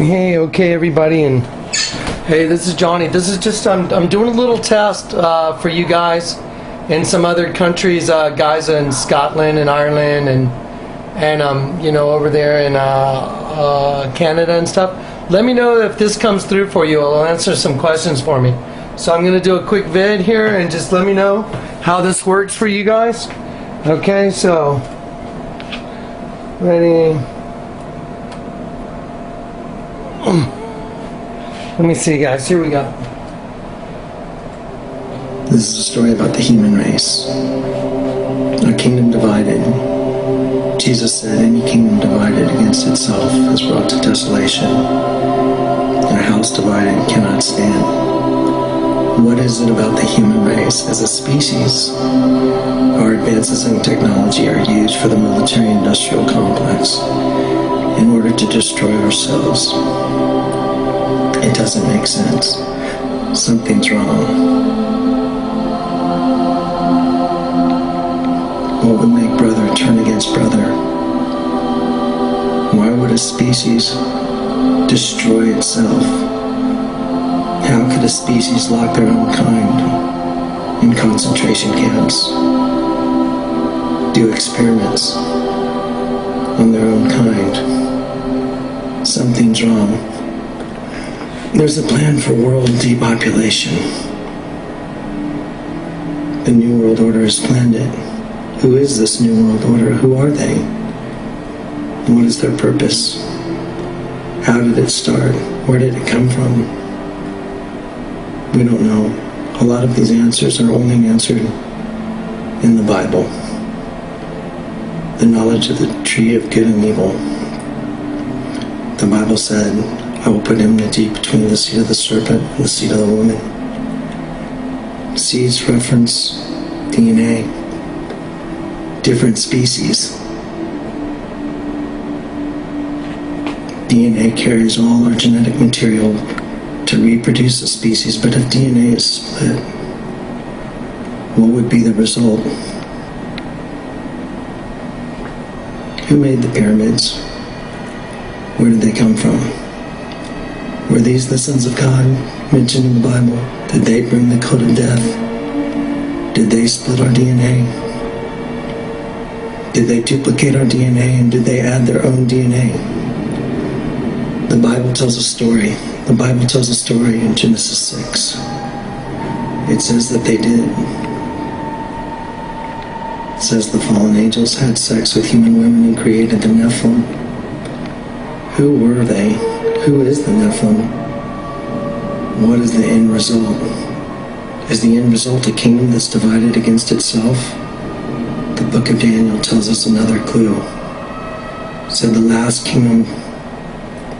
Hey, okay, everybody, and hey, this is Johnny. This is just I'm doing a little test for you guys in some other countries, guys in Scotland and Ireland and you know, over there in Canada and stuff. Let me know if this comes through for you. I'll answer some questions for me. So I'm gonna do a quick vid here and just let me know how this works for you guys. Okay, so ready. Let me see, guys. Here we go. This is a story about the human race. A kingdom divided. Jesus said, any kingdom divided against itself is brought to desolation, and a house divided cannot stand. What is it about the human race as a species? Our advances in technology are used for the military-industrial complex in order to destroy ourselves. It doesn't make sense. Something's wrong. What would make brother turn against brother? Why would a species destroy itself? How could a species lock their own kind in concentration camps? Do experiments on their own kind? Something's wrong. There's a plan for world depopulation. The New World Order has planned it. Who is this New World Order? Who are they? What is their purpose? How did it start? Where did it come from? We don't know. A lot of these answers are only answered in the Bible. The knowledge of the tree of good and evil. The Bible said, I will put enmity between the seed of the serpent and the seed of the woman. Seeds reference DNA, different species. DNA carries all our genetic material to reproduce a species, but if DNA is split, what would be the result? Who made the pyramids? Where did they come from? Were these the sons of God mentioned in the Bible? Did they bring the code of death? Did they split our DNA? Did they duplicate our DNA, and did they add their own DNA? The Bible tells a story. The Bible tells a story in Genesis 6. It says that they did. It says the fallen angels had sex with human women and created the Nephilim. Who were they? Who is the Nephilim? What is the end result? Is the end result a kingdom that's divided against itself? The book of Daniel tells us another clue. It said the last kingdom,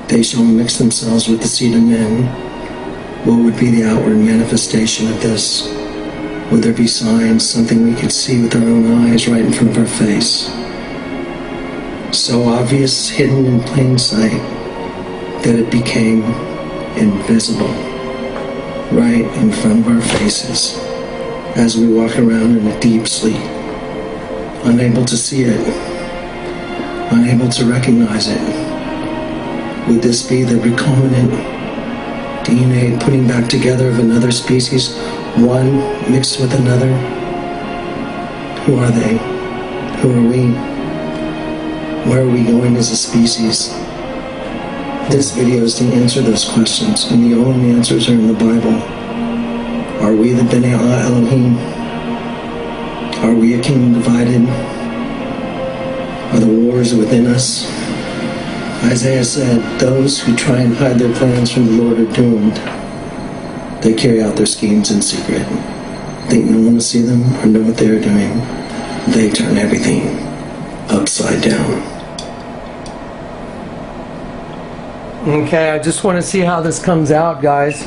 they shall mix themselves with the seed of men. What would be the outward manifestation of this? Would there be signs, something we could see with our own eyes right in front of our face? So obvious, hidden in plain sight, that it became invisible, right in front of our faces, as we walk around in a deep sleep, unable to see it, unable to recognize it. Would this be the recombinant DNA putting back together of another species, one mixed with another? Who are they? Who are we? Where are we going as a species? This video is to answer those questions, and the only answers are in the Bible. Are we the Bnei Elohim? Are we a kingdom divided? Are the wars within us? Isaiah said, those who try and hide their plans from the Lord are doomed. They carry out their schemes in secret. Think no one will see them or know what they are doing. They turn everything upside down. Okay, I just want to see how this comes out, guys.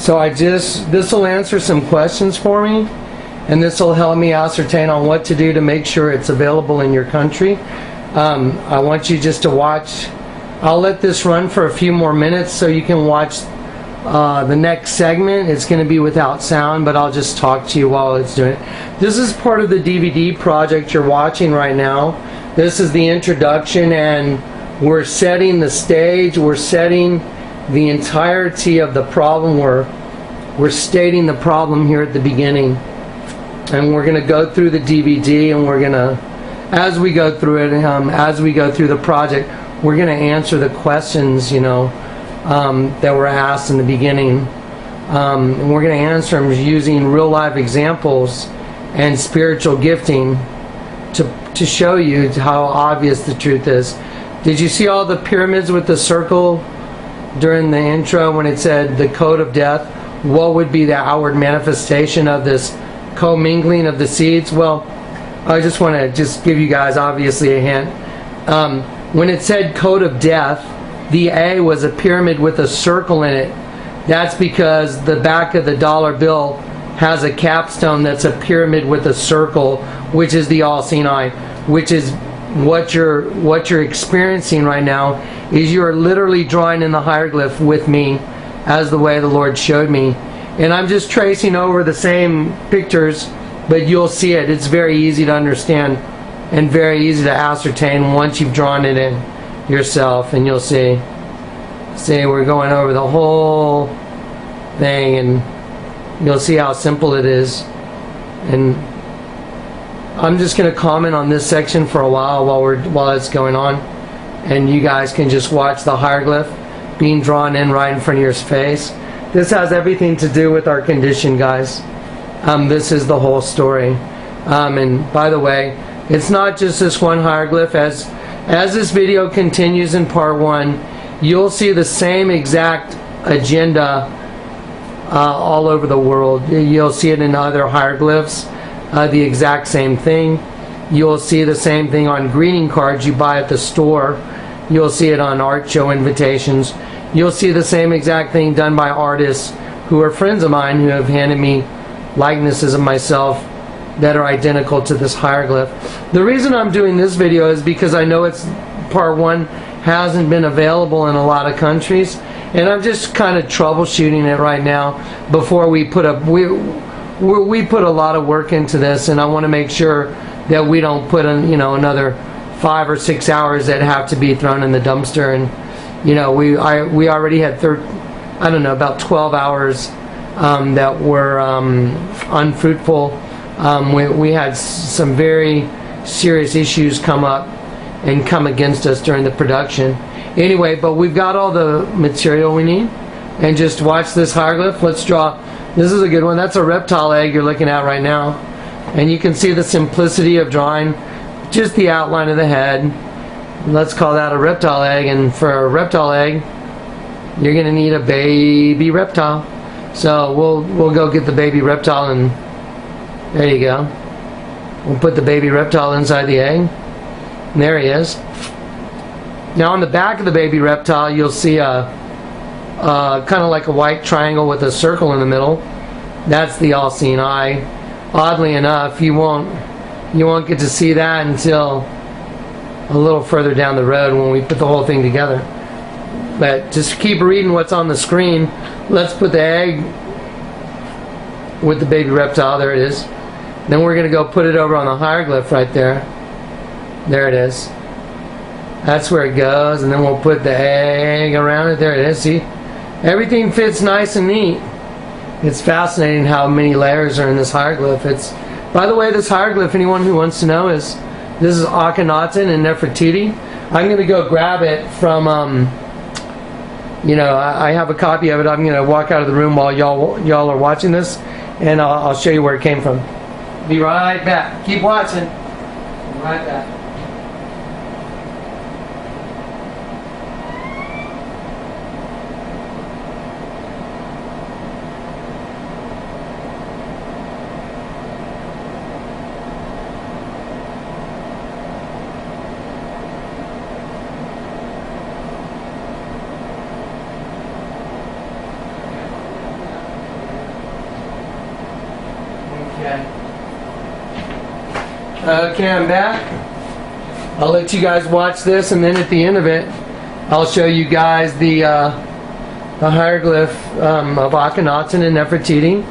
So this will answer some questions for me, and this will help me ascertain on what to do to make sure it's available in your country. I want you just to watch. I'll let this run for a few more minutes so you can watch the next segment. It's going to be without sound, but I'll just talk to you while it's doing it. This is part of the DVD project you're watching right now. This is the introduction, and we're setting the stage. We're setting the entirety of the problem. We're stating the problem here at the beginning, and we're going to go through the DVD, and we're going to, as we go through it, as we go through the project, we're going to answer the questions, that were asked in the beginning, and we're going to answer them using real life examples and spiritual gifting to show you how obvious the truth is. Did you see all the pyramids with the circle during the intro when it said the code of death? What would be the outward manifestation of this commingling of the seeds? Well, I just want to give you guys obviously a hint. When it said code of death, the A was a pyramid with a circle in it. That's because the back of the dollar bill has a capstone that's a pyramid with a circle, which is the all-seeing eye, which is what you're experiencing right now. Is you're literally drawing in the hieroglyph with me as the way the Lord showed me, and I'm just tracing over the same pictures, but you'll see it. It's very easy to understand and very easy to ascertain once you've drawn it in yourself, and you'll see we're going over the whole thing, and you'll see how simple it is. And I'm just going to comment on this section for a while it's going on, and you guys can just watch the hieroglyph being drawn in right in front of your face. This has everything to do with our condition, guys. This is the whole story. And by the way, it's not just this one hieroglyph. As this video continues in part 1, you'll see the same exact agenda all over the world. You'll see it in other hieroglyphs, the exact same thing. You'll see the same thing on greeting cards you buy at the store. You'll see it on art show invitations. You'll see the same exact thing done by artists who are friends of mine who have handed me likenesses of myself that are identical to this hieroglyph. The reason I'm doing this video is because I know it's part 1 hasn't been available in a lot of countries, and I'm just kind of troubleshooting it right now before we put we put a lot of work into this, and I want to make sure that we don't put in another 5 or 6 hours that have to be thrown in the dumpster. And we already had about 12 hours that were unfruitful. We had some very serious issues come up and come against us during the production. Anyway, but we've got all the material we need, and just watch this hieroglyph. Let's draw. This is a good one. That's a reptile egg you're looking at right now, and you can see the simplicity of drawing just the outline of the head. Let's call that a reptile egg, and for a reptile egg you're gonna need a baby reptile. So we'll go get the baby reptile, and there you go. We'll put the baby reptile inside the egg. And there he is. Now on the back of the baby reptile you'll see a kind of like a white triangle with a circle in the middle. That's the all-seeing eye. Oddly enough, you won't get to see that until a little further down the road when we put the whole thing together. But just keep reading what's on the screen. Let's put the egg with the baby reptile. There it is. Then we're going to go put it over on the hieroglyph right there. There it is. That's where it goes, and then we'll put the egg around it. There it is. See? Everything fits nice and neat. It's fascinating how many layers are in this hieroglyph. By the way, this hieroglyph, anyone who wants to know, this is Akhenaten and Nefertiti. I'm going to go grab it from, I have a copy of it. I'm going to walk out of the room while y'all are watching this, and I'll show you where it came from. Be right back. Keep watching. Be right back. Okay, I'm back. I'll let you guys watch this, and then at the end of it, I'll show you guys the hieroglyph of Akhenaten and Nefertiti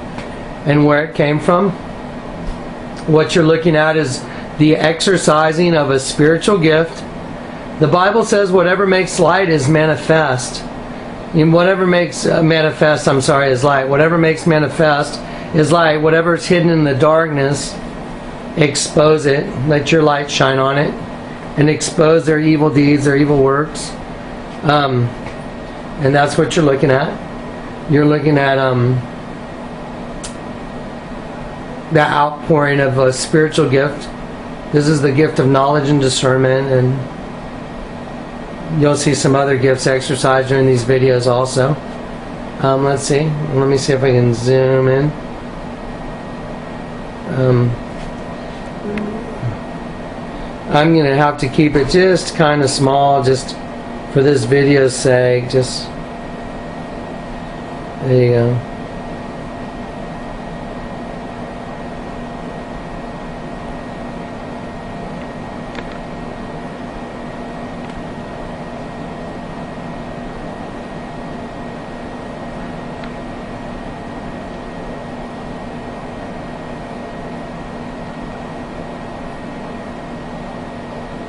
and where it came from. What you're looking at is the exercising of a spiritual gift. The Bible says whatever makes light is manifest. And whatever makes manifest, I'm sorry, is light. Whatever makes manifest is light. Whatever is hidden in the darkness, expose it. Let your light shine on it, and expose their evil deeds, their evil works. And that's what you're looking at. You're looking at the outpouring of a spiritual gift. This is the gift of knowledge and discernment, and you'll see some other gifts exercised during these videos also. Let's see. Let me see if I can zoom in. I'm going to have to keep it just kind of small, just for this video's sake. Just there you go.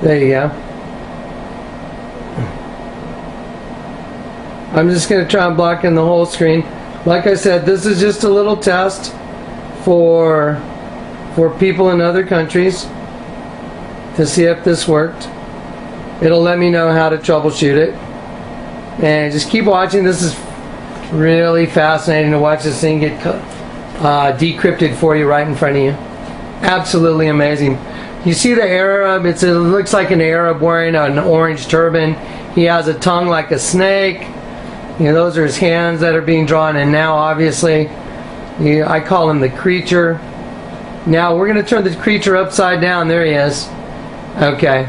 There you go. I'm just going to try and block in the whole screen. Like I said, this is just a little test for people in other countries to see if this worked. It'll let me know how to troubleshoot it. And just keep watching. This is really fascinating to watch this thing get decrypted for you right in front of you. Absolutely amazing. You see the Arab, it looks like an Arab wearing an orange turban. He has a tongue like a snake. You know, those are his hands that are being drawn, and now obviously, I call him the creature. Now we're going to turn the creature upside down. There he is. Okay.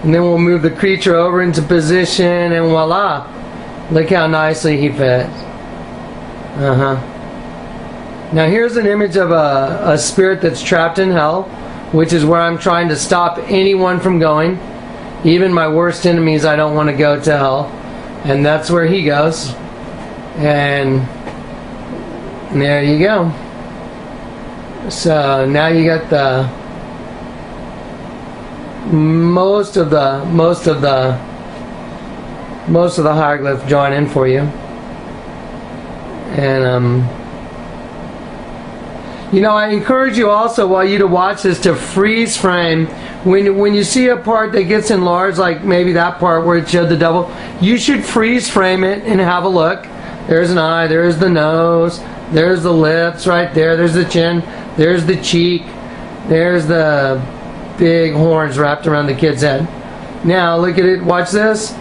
And then we'll move the creature over into position, and voila. Look how nicely he fits. Now here's an image of a spirit that's trapped in hell, which is where I'm trying to stop anyone from going. Even my worst enemies, I don't want to go to hell. And that's where he goes. And there you go. So now you got the most of the hieroglyph drawn in for you. And you know, I encourage you also, while you to watch this, to freeze frame. When you see a part that gets enlarged, like maybe that part where it showed the devil, you should freeze frame it and have a look. There's an eye, there's the nose, there's the lips right there, there's the chin, there's the cheek, there's the big horns wrapped around the kid's head. Now look at it, watch this.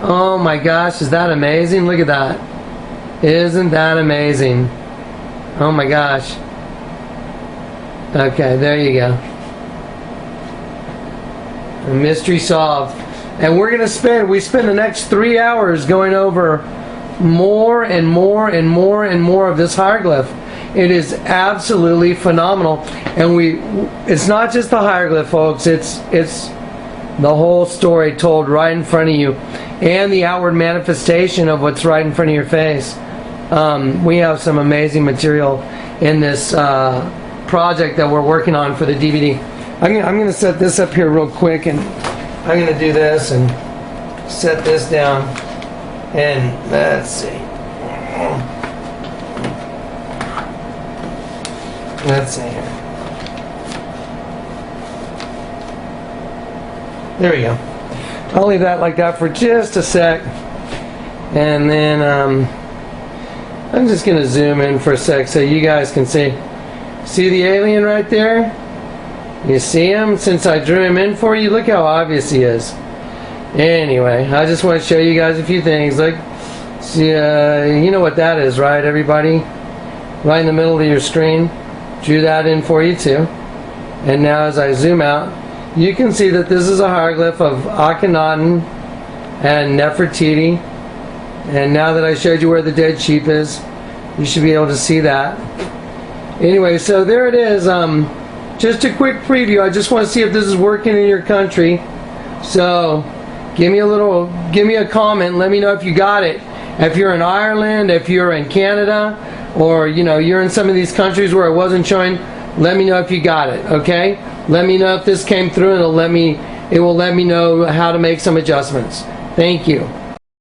Oh my gosh, is that amazing? Look at that. Isn't that amazing? Oh my gosh. Okay, there you go. A mystery solved. And we spend the next 3 hours going over more and more and more and more of this hieroglyph. It is absolutely phenomenal. And it's not just the hieroglyph, folks. It's the whole story told right in front of you, and the outward manifestation of what's right in front of your face. We have some amazing material in this project that we're working on for the DVD. I'm going to set this up here real quick, and I'm going to do this and set this down, and let's see. Let's see here. There we go. I'll leave that like that for just a sec, and then I'm just going to zoom in for a sec so you guys can see. See the alien right there? You see him? Since I drew him in for you, look how obvious he is. Anyway, I just want to show you guys a few things. Like, see, you know what that is, right, everybody? Right in the middle of your screen. Drew that in for you too. And now as I zoom out, you can see that this is a hieroglyph of Akhenaten and Nefertiti. And now that I showed you where the dead sheep is, you should be able to see that. Anyway, so there it is. Just a quick preview. I just want to see if this is working in your country. So give me a comment. Let me know if you got it. If you're in Ireland, if you're in Canada, or you're in some of these countries where it wasn't showing, let me know if you got it. Okay? Let me know if this came through, and it will let me know how to make some adjustments. Thank you.